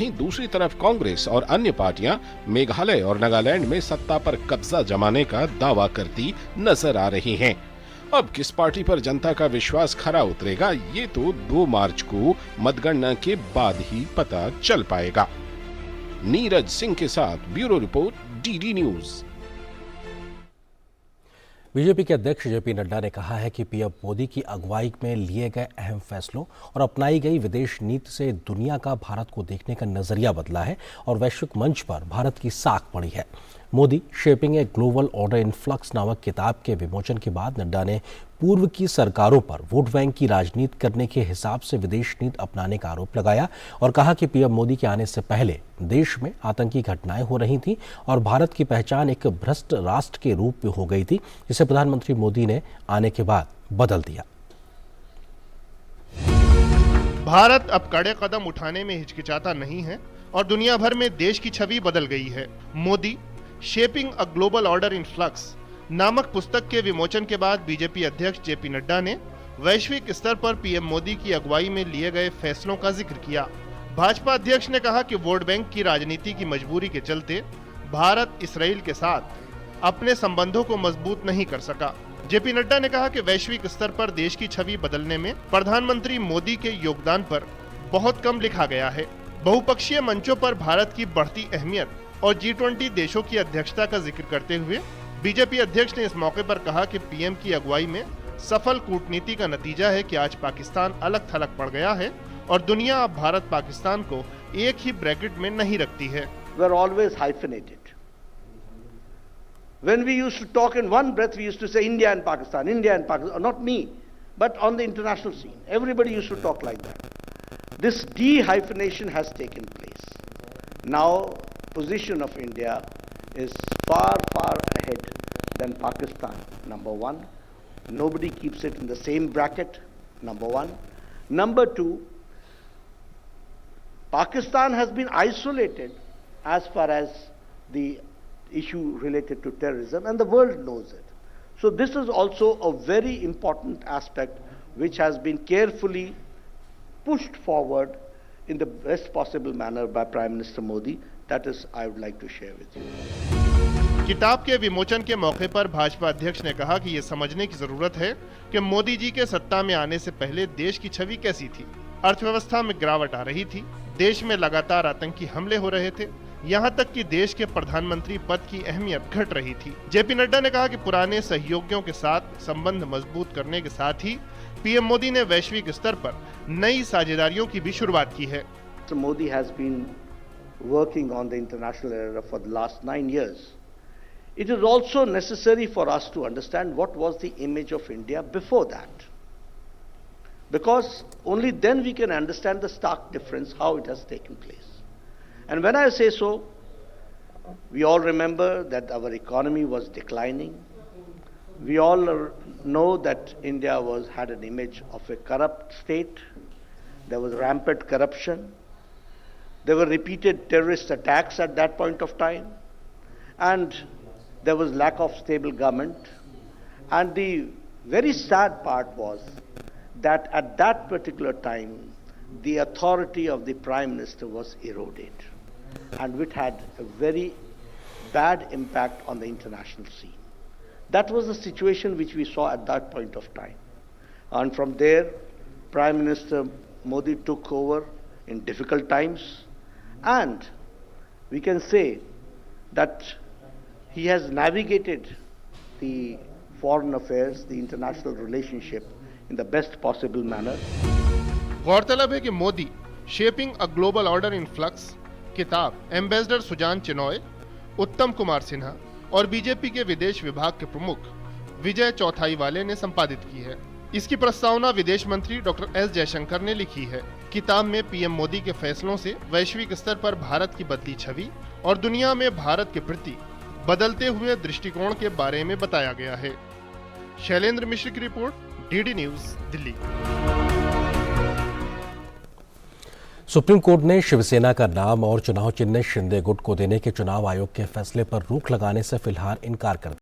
वहीं दूसरी तरफ कांग्रेस और अन्य पार्टियां मेघालय और नागालैंड में सत्ता पर कब्जा जमाने का दावा करती नजर आ रही हैं। अब किस पार्टी पर जनता का विश्वास खरा उतरेगा, ये तो 2 मार्च को मतगणना के बाद ही पता चल पाएगा। नीरज सिंह के साथ bureau report, DD news. BJP के अध्यक्ष जेपी नड्डा ने कहा है कि पीएम मोदी की अगुवाई में लिए गए अहम फैसलों और अपनाई गई विदेश नीति से दुनिया का भारत को देखने का नजरिया बदला है और वैश्विक मंच पर भारत की साख बढ़ी है। Modi shaping a global order in flux नामक किताब के विमोचन के बाद नड्डा ने पूर्व की सरकारों पर वोट बैंक की राजनीति करने के हिसाब से विदेश नीति अपनाने का आरोप लगाया और कहा कि पीएम मोदी के आने से पहले देश में आतंकी घटनाएं हो रही थीं और भारत की पहचान एक भ्रष्ट राष्ट्र के रूप में हो गई थी, जिसे प्रधानमंत्री मोदी ने आने के बाद बदल दिया। भारत अब कड़े कदम उठाने में हिचकिचाता नहीं है और दुनिया भर में देश की छवि बदल गई है। Modi shaping a global order in flux नामक पुस्तक के विमोचन के बाद बीजेपी अध्यक्ष जेपी नड्डा ने वैश्विक स्तर पर पीएम मोदी की अगुवाई में लिए गए फैसलों का जिक्र किया। भाजपा अध्यक्ष ने कहा कि वोट बैंक की राजनीति की मजबूरी के चलते भारत इसराइल के साथ अपने संबंधों को मजबूत नहीं कर सका। जेपी नड्डा ने कहा कि वैश्विक स्तर पर देश की छवि बदलने में प्रधानमंत्री मोदी के योगदान पर बहुत कम लिखा गया है। बहुपक्षीय मंचों पर भारत की बढ़ती अहमियत और G20 देशों की अध्यक्षता का जिक्र करते हुए बीजेपी अध्यक्ष ने इस मौके पर कहा कि पीएम की अगुवाई में सफल कूटनीति का नतीजा है कि आज पाकिस्तान अलग थलग पड़ गया है और दुनिया अब भारत पाकिस्तान को एक ही ब्रैकेट में नहीं रखती है। We are always hyphenated. When we used to talk in one breath, we used to say India and Pakistan, not me, but on the international scene. Everybody used to talk like that. This de-hyphenation has taken place. Now, position of India is far, far ahead than Pakistan, number one. Nobody keeps it in the same bracket, number one. Number two, Pakistan has been isolated as far as the issue related to terrorism, and the world knows it. So this is also a very important aspect which has been carefully pushed forward in the best possible manner by Prime Minister Modi. That is, I would like to share with you. किताब के विमोचन के मौके पर भाजपा अध्यक्ष ने कहा कि ये समझने की जरूरत है कि मोदी जी के सत्ता में आने से पहले देश की छवि कैसी थी। अर्थव्यवस्था में गिरावट आ रही थी, देश में लगातार आतंकी हमले हो रहे थे, यहाँ तक कि देश के प्रधानमंत्री पद की अहमियत घट रही थी। जेपी नड्डा ने कहा कि पुराने सहयोगियों के साथ संबंध मजबूत करने के साथ ही पीएम मोदी ने वैश्विक स्तर पर नई साझेदारियों की भी शुरुआत की है। Modi has been working on the international arena for the last 9 years. It is also necessary for us to understand what was the image of India before that, because only then we can understand the stark difference, how it has taken place. And when I say so, we all remember that our economy was declining. We all know that India had an image of a corrupt state. There was rampant corruption. There were repeated terrorist attacks at that point of time, and there was lack of stable government. And the very sad part was that at that particular time, the authority of the Prime Minister was eroded, and which had a very bad impact on the international scene. That was the situation which we saw at that point of time. And from there, Prime Minister Modi took over in difficult times, and we can say that he has navigated the foreign affairs, the international relationship in the best possible manner. गौरतलब है कि Modi shaping a global order in flux किताब ambassador Sujan Chinoy, उत्तम कुमार सिन्हा और BJP के विदेश विभाग के प्रमुख विजय चौथाईवाले ने संपादित की है। इसकी प्रस्तावना विदेश मंत्री डॉक्टर एस जयशंकर ने लिखी है। किताब में पीएम मोदी के फैसलों से वैश्विक स्तर पर भारत की बदली छवि और दुनिया में भारत के प्रति बदलते हुए दृष्टिकोण के बारे में बताया गया है। शैलेंद्र मिश्र की report, DD news, Delhi. Supreme court ने शिवसेना का नाम और चुनाव चिन्ह शिंदे गुट को देने के चुनाव आयोग के फैसले पर रोक लगाने से फिलहाल इनकार कर दिया।